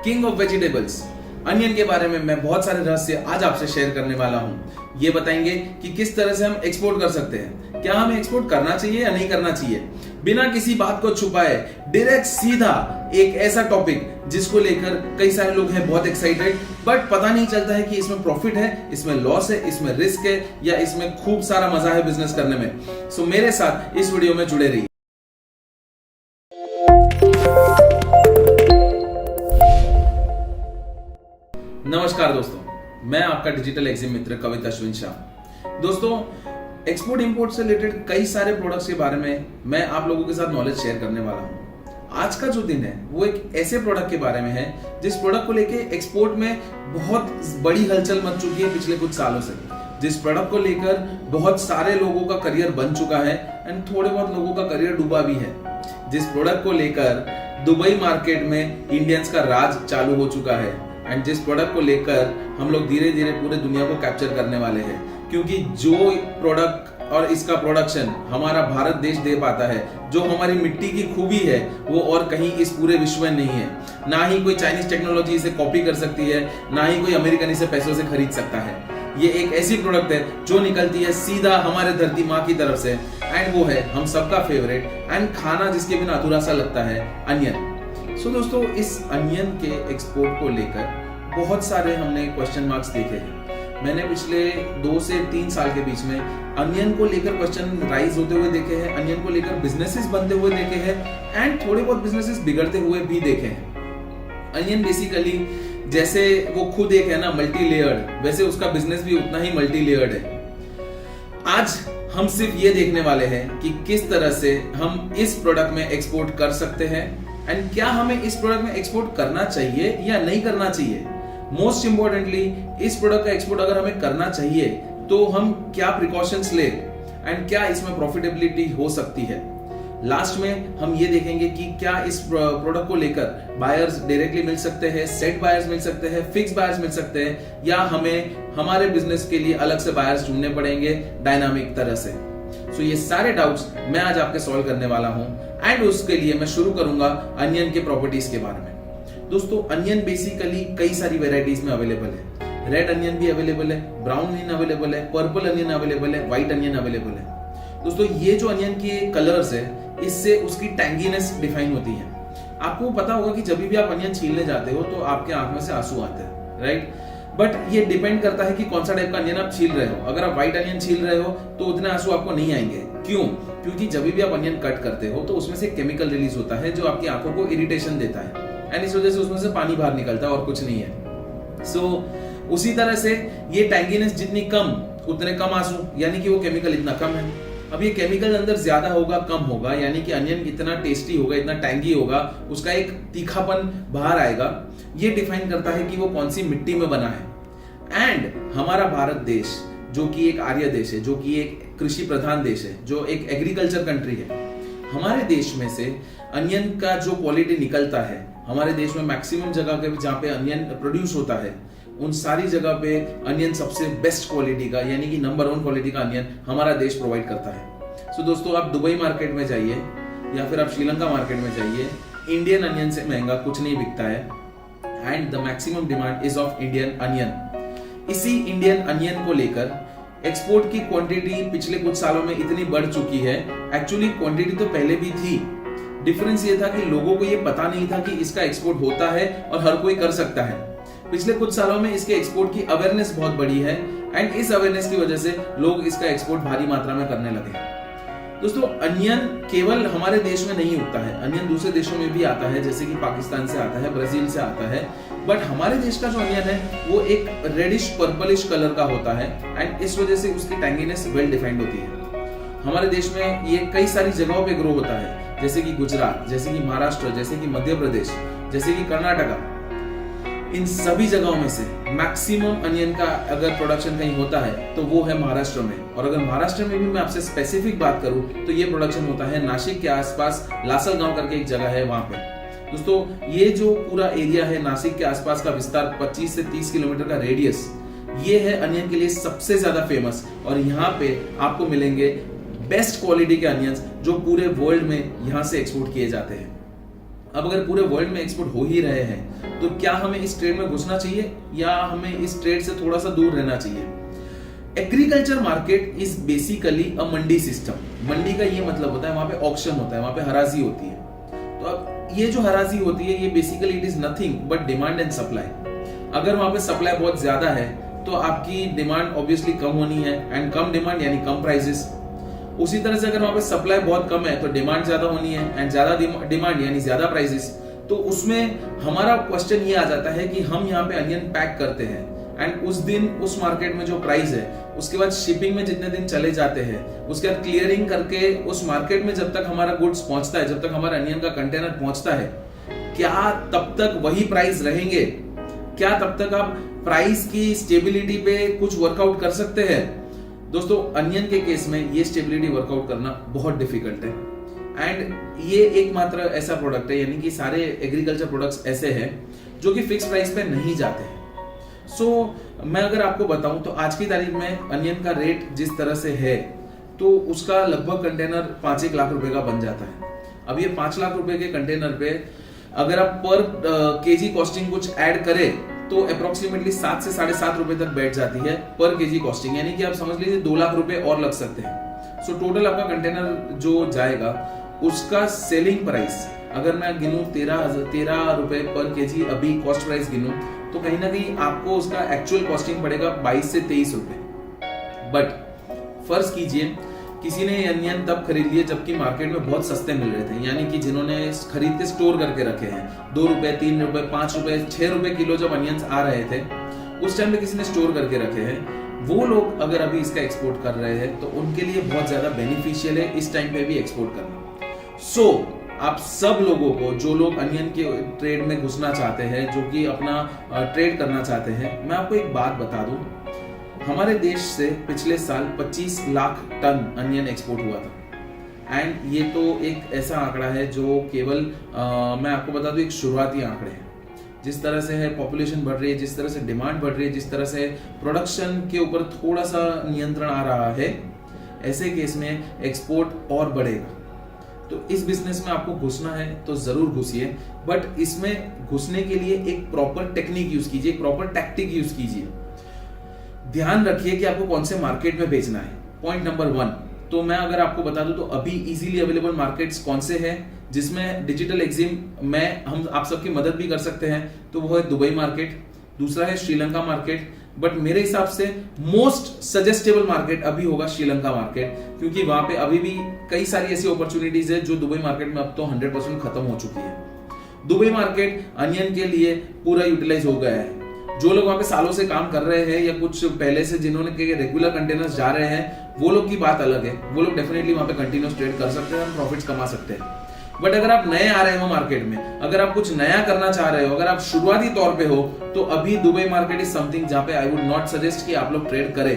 King of vegetables onion के बारे में मैं बहुत सारे रहस्य आज आपसे शेयर करने वाला हूं। ये बताएंगे कि किस तरह से हम एक्सपोर्ट कर सकते हैं, क्या हमें एक्सपोर्ट करना चाहिए या नहीं करना चाहिए, बिना किसी बात को छुपाए डायरेक्ट सीधा एक ऐसा टॉपिक जिसको लेकर कई सारे लोग हैं बहुत एक्साइटेड, बट पता नहीं चलता है कि इसमें प्रॉफिट है, इसमें लॉस है, इसमें रिस्क है या इसमें खूब सारा मजा है बिजनेस करने में। सो मेरे साथ इस वीडियो में जुड़े रहिए। नमस्कार दोस्तों, मैं आपका डिजिटल एग्जिम मित्र कविता अश्विन शाह। दोस्तों, एक्सपोर्ट इंपोर्ट से रिलेटेड कई सारे प्रोडक्ट्स के बारे में मैं आप लोगों के साथ नॉलेज शेयर करने वाला हूं। आज का जो दिन है वो एक ऐसे प्रोडक्ट के बारे में है जिस प्रोडक्ट को लेके एक्सपोर्ट में बहुत बड़ी हलचल मच चुकी है पिछले कुछ सालों से, जिस प्रोडक्ट को लेकर बहुत सारे लोगों का करियर बन चुका है एंड थोड़े बहुत लोगों का करियर डूबा भी है, जिस प्रोडक्ट को लेकर दुबई मार्केट में इंडियंस का राज चालू हो चुका है एंड जिस प्रोडक्ट को लेकर हम लोग धीरे धीरे पूरे दुनिया को कैप्चर करने वाले हैं, क्योंकि जो प्रोडक्ट और इसका प्रोडक्शन हमारा भारत देश दे पाता है, जो हमारी मिट्टी की खूबी है, वो और कहीं इस पूरे विश्व में नहीं है। ना ही कोई चाइनीज टेक्नोलॉजी इसे कॉपी कर सकती है, ना ही कोई अमेरिकन इसे पैसों से खरीद सकता है। ये एक ऐसी प्रोडक्ट है जो निकलती है सीधा हमारे धरती माँ की तरफ से एंड वो है हम सबका फेवरेट एंड खाना जिसके बिना अधूरा सा लगता है, अनियन। सो दोस्तों, इस अनियन के एक्सपोर्ट को लेकर बहुत सारे हमने क्वेश्चन मार्क्स देखे हैं। मैंने पिछले 2 से 3 साल के बीच में अनियन को लेकर क्वेश्चन राइज होते हुए देखे हैं, अनियन को लेकर बिजनेसेस बनते हुए देखे हैं एंड थोड़े बहुत बिजनेसेस बिगड़ते हुए भी देखे हैं। अनियन बेसिकली जैसे वो खुद एक है ना मल्टी लेयर्ड, वैसे उसका बिजनेस भी उतना ही मल्टी लेयर्ड है। आज हम सिर्फ ये देखने वाले हैं कि किस तरह से हम इस प्रोडक्ट में एक्सपोर्ट कर सकते हैं एंड क्या हमें इस प्रोडक्ट में एक्सपोर्ट करना चाहिए या नहीं करना चाहिए। मोस्ट इंपॉर्टेंटली, इस प्रोडक्ट का एक्सपोर्ट अगर हमें करना चाहिए तो हम क्या प्रिकॉशंस ले एंड क्या इसमें प्रॉफिटेबिलिटी हो सकती है। लास्ट में हम ये देखेंगे कि क्या इस प्रोडक्ट को लेकर बायर्स डायरेक्टली मिल सकते हैं, सेट बायर्स मिल सकते हैं, फिक्स बायर्स मिल सकते हैं, या हमें हमारे बिजनेस के लिए अलग से बायर्स ढूंढने पड़ेंगे डायनामिक तरह से। सो ये सारे डाउट्स मैं आज आपके सॉल्व करने वाला हूं एंड उसके लिए मैं शुरू करूंगा अनियन के प्रॉपर्टीज के बारे में। दोस्तों, अनियन बेसिकली कई सारी वेराइटीज में अवेलेबल है। रेड अनियन भी अवेलेबल है, ब्राउन अनियन अवेलेबल है, पर्पल अनियन अवेलेबल है, व्हाइट अनियन अवेलेबल है। दोस्तों, ये जो अनियन के कलर्स है इससे उसकी टैंगीनेस डिफाइन होती है। आपको पता होगा कि जब भी आप अनियन छीलने जाते हो तो आपके आंख में से आंसू आते हैं, राइट? बट ये डिपेंड करता है कि कौन सा टाइप का अनियन आप छील रहे हो। अगर आप व्हाइट अनियन छील रहे हो तो उतने आंसू आपको नहीं आएंगे। क्यों? क्योंकि जब भी आप अनियन कट करते हो तो उसमें से केमिकल रिलीज होता है जो आपकी आंखों को इरिटेशन देता है एंड इस वजह से उसमें से पानी बाहर निकलता है और कुछ नहीं है। सो उसी तरह से ये टैंगीनेस जितनी कम उतने कम आंसू, यानी कि वो केमिकल इतना कम है। अब ये केमिकल अंदर ज्यादा होगा कम होगा, यानी कि अनियन इतना टेस्टी होगा, इतना टैंगी होगा, उसका एक तीखापन बाहर आएगा। ये डिफाइन करता है कि वो कौन सी मिट्टी में बना है। एंड हमारा भारत देश जो कि एक आर्य देश है, जो कि एक कृषि प्रधान देश है, जो एक एग्रीकल्चर कंट्री है, हमारे देश में से अनियन का जो क्वालिटी निकलता है, हमारे देश में मैक्सिमम जगह पे जहाँ पे अनियन प्रोड्यूस होता है उन सारी जगह पे अनियन सबसे बेस्ट क्वालिटी का, यानी कि नंबर 1 क्वालिटी का अनियन हमारा देश प्रोवाइड करता है। सो दोस्तों, आप दुबई मार्केट में जाइए या फिर आप श्रीलंका मार्केट में जाइए, इंडियन अनियन से महंगा कुछ नहीं बिकता है and the maximum demand is of Indian onion. इसी इंडियन अनियन को लेकर एक्सपोर्ट की क्वांटिटी पिछले कुछ सालों में इतनी बढ़ चुकी है। एक्चुअली क्वांटिटी तो पहले भी थी, डिफरेंस ये था कि लोगों को ये पता नहीं था कि इसका एक्सपोर्ट होता है और हर कोई कर सकता है। पिछले कुछ सालों में इसके एक्सपोर्ट की अवेयरनेस बहुत बढ़ी है एंड इस अवेयरनेस की वजह से लोग इसका एक्सपोर्ट भारी मात्रा में करने लगे। दोस्तों, अनियन केवल हमारे देश में नहीं उगता है, अनियन दूसरे देशों में भी आता है, जैसे कि पाकिस्तान से आता है, ब्राजील से आता है, बट हमारे देश का जो अनियन है वो एक रेडिश पर्पलिश कलर का होता है एंड इस वजह से उसकी टैंगीनेस वेल डिफाइंड होती है। हमारे देश में ये कई सारी जगहों पे ग्रो होता है, जैसे कि गुजरात, जैसे कि महाराष्ट्र, जैसे कि मध्य प्रदेश, जैसे कि कर्नाटका। इन सभी जगहों में से मैक्सिमम अनियन का अगर प्रोडक्शन कहीं होता है तो वो है महाराष्ट्र में। और अगर महाराष्ट्र में भी मैं आपसे स्पेसिफिक बात करूं तो ये प्रोडक्शन होता है नासिक के आसपास, लासलगांव करके एक जगह है वहां पे। दोस्तों, ये जो पूरा एरिया है नासिक के आसपास का विस्तार 25 से 30 किलोमीटर का रेडियस, ये है अनियन के लिए सबसे ज्यादा फेमस। और यहाँ पे आपको मिलेंगे बेस्ट क्वालिटी के अनियंस जो पूरे वर्ल्ड में यहाँ से एक्सपोर्ट किए जाते हैं। अब अगर पूरे वर्ल्ड में एक्सपोर्ट हो ही रहे हैं तो क्या हमें इस ट्रेड में घुसना चाहिए या हमें इस ट्रेड से थोड़ा सा दूर रहना चाहिए? Agriculture market is basically a mandi system. मंडी का ये मतलब होता है वहां पे ऑक्शन होता है, वहां पे हराजी होती है। तो अब ये जो हराजी होती है ये basically it is nothing but demand and supply. अगर वहां पे सप्लाई बहुत ज्यादा है तो आपकी डिमांड ऑब्वियसली कम होनी है, एंड कम डिमांड यानी कम प्राइसेस। उसी तरह से अगर वहां पे सप्लाई बहुत कम है तो डिमांड ज्यादा होनी है, एंड ज्यादा डिमांड यानी ज्यादा प्राइसेस। तो उसमें हमारा क्वेश्चन ये आ जाता है कि हम यहाँ पे अनियन पैक करते हैं, एंड उस दिन उस मार्केट में जो प्राइस है उसके बाद शिपिंग में जितने दिन चले जाते हैं, उसके बाद क्लियरिंग करके उस मार्केट में जब तक हमारा गुड्स पहुंचता है, जब तक हमारा अनियन का कंटेनर पहुंचता है, क्या तब तक वही प्राइस रहेंगे? क्या तब तक आप प्राइस की स्टेबिलिटी पे कुछ वर्कआउट कर सकते हैं? दोस्तों, अनियन के केस में ये स्टेबिलिटी वर्कआउट करना बहुत डिफिकल्ट है, एंड ये एकमात्र ऐसा प्रोडक्ट है, यानी कि सारे एग्रीकल्चर प्रोडक्ट्स ऐसे हैं जो कि फिक्स प्राइस पे नहीं जाते हैं। मैं अगर आपको बताऊं तो आज की तारीख में अनियन का रेट जिस तरह से है तो उसका लगभग कंटेनर 5-1 लाख रुपए का बन जाता है। अब ये 5 लाख रुपए के कंटेनर पे अगर आप पर केजी कॉस्टिंग कुछ ऐड करें तो अप्रोक्सीमेटली 7 से 7.5 रुपए तक बैठ जाती है पर केजी कॉस्टिंग, यानी कि आप समझ लीजिए 2 लाख रुपए और लग सकते हैं। सो टोटल आपका कंटेनर जो जाएगा उसका सेलिंग प्राइस अगर मैं गिनूं 13 रुपए पर केजी अभी कॉस्ट प्राइस गिनूं तो कहीं ना कहीं आपको उसका एक्चुअल कॉस्टिंग पड़ेगा 22 से 23 रुपए। बट फर्ज कीजिए किसी ने अनियन तब खरीद लिए जबकि मार्केट में बहुत सस्ते मिल रहे थे, यानी कि जिन्होंने खरीद के स्टोर करके रखे हैं, 2 रुपए 3 रुपए 5 रुपए 6 रुपए किलो जब अनियंस आ रहे थे उस टाइम पे किसी ने स्टोर करके रखे हैं, वो लोग अगर अभी इसका एक्सपोर्ट कर रहे हैं तो उनके लिए बहुत ज्यादा बेनिफिशियल है इस टाइम पे भी एक्सपोर्ट करना। आप सब लोगों को, जो लोग अनियन के ट्रेड में घुसना चाहते हैं, जो कि अपना ट्रेड करना चाहते हैं, मैं आपको एक बात बता दूं, हमारे देश से पिछले साल 25 लाख टन अनियन एक्सपोर्ट हुआ था, एंड ये तो एक ऐसा आंकड़ा है जो केवल मैं आपको बता दूं एक शुरुआती आंकड़े हैं। जिस तरह से है पॉपुलेशन बढ़ रही है, जिस तरह से डिमांड बढ़ रही है, जिस तरह से प्रोडक्शन के ऊपर थोड़ा सा नियंत्रण आ रहा है, ऐसे केस में एक्सपोर्ट और बढ़ेगा। तो इस बिजनेस में आपको घुसना है तो जरूर घुसिए, बट इसमें घुसने के लिए एक प्रॉपर टेक्निक यूज कीजिए, एक प्रॉपर टैक्टिक यूज कीजिए। ध्यान रखिए कि आपको कौन से मार्केट में बेचना है। पॉइंट नंबर 1, तो मैं अगर आपको बता दूं तो अभी इजीली अवेलेबल मार्केट्स कौन से हैं जिसमें डिजिटल एग्जिम में हम आप सबकी मदद भी कर सकते हैं, तो वो है दुबई मार्केट, दूसरा है श्रीलंका मार्केट, बट मेरे हिसाब से मोस्ट सजेस्टेबल मार्केट अभी होगा श्रीलंका मार्केट, क्योंकि वहां पे अभी भी कई सारी ऐसी अपॉर्चुनिटीज है जो दुबई मार्केट में अब तो 100% खत्म हो चुकी है। दुबई मार्केट अनियन के लिए पूरा यूटिलाइज हो गया है। जो लोग वहां पे सालों से काम कर रहे हैं या कुछ पहले से जिन्होंने रेगुलर कंटेनर्स जा रहे हैं, वो लोग की बात अलग है, वो लोग डेफिनेटली वहां पे कंटिन्यूस ट्रेड कर सकते हैं, प्रॉफिट्स कमा सकते हैं। बट अगर आप नए आ रहे हो मार्केट में, अगर आप कुछ नया करना चाह रहे हो, अगर आप शुरुआती तौर पे हो, तो अभी दुबई मार्केट इज समथिंग जहां पे आई वुड नॉट सजेस्ट कि आप लोग ट्रेड करें।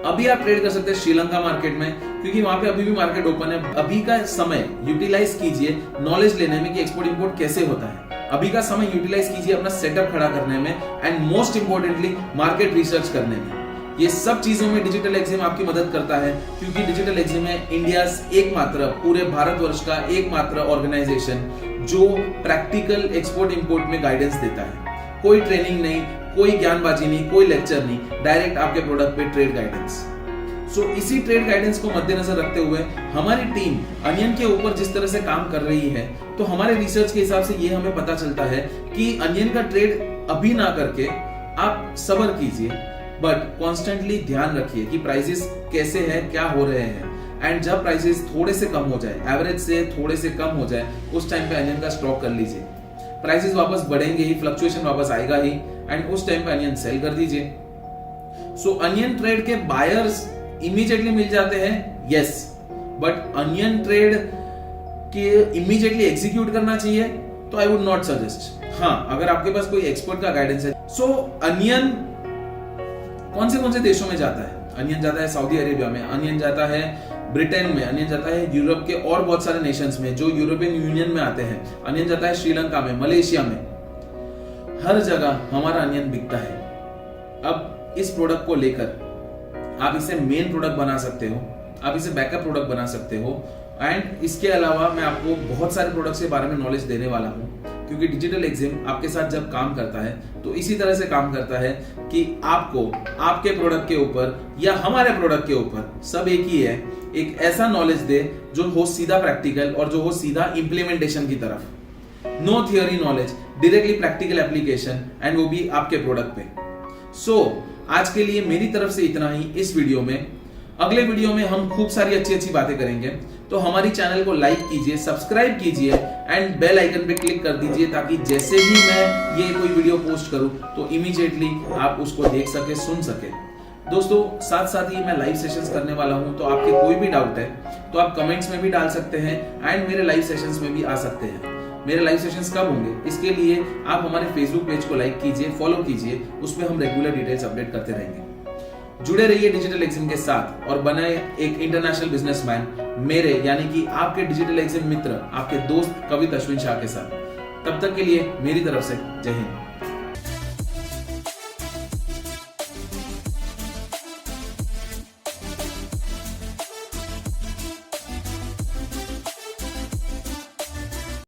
अभी आप ट्रेड कर सकते हैं श्रीलंका मार्केट में, क्योंकि वहां पे अभी भी मार्केट ओपन है। अभी का समय यूटिलाइज कीजिए नॉलेज लेने में कि एक्सपोर्ट इंपोर्ट कैसे होता है। अभी का समय यूटिलाइज कीजिए अपना सेटअप खड़ा करने में, and most importantly market research करने में। ये सब चीजों में डिजिटल एग्जिम आपकी मदद करता है, क्योंकि डिजिटल एग्जिम है इंडिया एकमात्र, पूरे भारतवर्ष का एकमात्र ऑर्गेनाइजेशन जो प्रैक्टिकल एक्सपोर्ट इंपोर्ट में गाइडेंस देता है। कोई ट्रेनिंग नहीं, कोई ज्ञानबाजी नहीं, कोई लेक्चर नहीं, डायरेक्ट आपके प्रोडक्ट पे ट्रेड गाइडेंस। इसी ट्रेड गाइडेंस को मद्देनजर रखते हुए हमारी टीम अनियन के ऊपर जिस तरह से काम कर रही है, तो हमारे रिसर्च के हिसाब से ये हमें पता चलता है कि अनियन का ट्रेड अभी ना करके आप सब्र कीजिए, बट कॉन्स्टेंटली ध्यान रखिए कि प्राइसेस कैसे हैं, क्या हो रहे हैं, एंड जब प्राइसेस थोड़े से कम हो जाए, एवरेज से थोड़े से कम हो जाए, उस टाइम पे अनियन का स्टॉक कर लीजिए। प्राइसेस वापस बढ़ेंगे ही, फ्लक्चुएशन वापस आएगा ही, एंड उस टाइम पे अनियन सेल कर दीजिए। अनियन ट्रेड के बायर्स इमीडिएटली मिल जाते हैं, यस, बट अनियन ट्रेड के इमीडिएटली एग्जीक्यूट करना चाहिए तो आई वुड नॉट सजेस्ट। हाँ, अगर आपके पास कोई एक्सपर्ट का गाइडेंस है। अनियन कौन से देशों में जाता है? अनियन जाता है सऊदी अरेबिया में, अनियन जाता है ब्रिटेन में, अनियन जाता है यूरोप के और बहुत सारे नेशंस में जो यूरोपियन यूनियन में आते हैं, अनियन जाता है श्रीलंका में, मलेशिया में, हर जगह हमारा अनियन बिकता है। अब इस प्रोडक्ट को लेकर आप इसे मेन प्रोडक्ट बना सकते हो, आप इसे बैकअप प्रोडक्ट बना सकते हो, एंड इसके अलावा मैं आपको बहुत सारे प्रोडक्ट्स के बारे में नॉलेज देने वाला हूँ, क्योंकि डिजिटल एग्जिम आपके साथ जब काम करता है तो इसी तरह से काम करता है कि आपको आपके प्रोडक्ट के ऊपर या हमारे प्रोडक्ट के ऊपर सब एक ही है, एक ऐसा नॉलेज दे जो हो सीधा प्रैक्टिकल और जो हो सीधा इंप्लीमेंटेशन की तरफ। No theory knowledge, directly practical application, and वो भी आपके प्रोडक्ट पे। आज के लिए मेरी तरफ से इतना ही इस वीडियो में। अगले वीडियो में हम खूब सारी अच्छी अच्छी बातें करेंगे, तो हमारी चैनल को लाइक कीजिए, सब्सक्राइब कीजिए एंड बेल आइकन पे क्लिक कर दीजिए, ताकि जैसे ही मैं ये कोई वीडियो पोस्ट करूं तो इमीडिएटली आप उसको देख सके, सुन सके। दोस्तों साथ साथ ही मैं लाइव सेशंस करने वाला हूं, तो आपके कोई भी डाउट है तो आप कमेंट्स में भी डाल सकते हैं एंड मेरे लाइव सेशंस में भी आ सकते हैं। मेरे लाइव सेशंस कब होंगे, इसके लिए आप हमारे फेसबुक पेज को लाइक कीजिए, फॉलो कीजिए, उसमें हम रेगुलर डिटेल्स अपडेट करते रहेंगे। जुड़े रहिए डिजिटल एग्जिम के साथ और बने एक इंटरनेशनल बिजनेसमैन मेरे यानी कि आपके डिजिटल एग्जिम मित्र, आपके दोस्त कवित अश्विन शाह के साथ। तब तक के लिए मेरी तरफ से जय हिंद।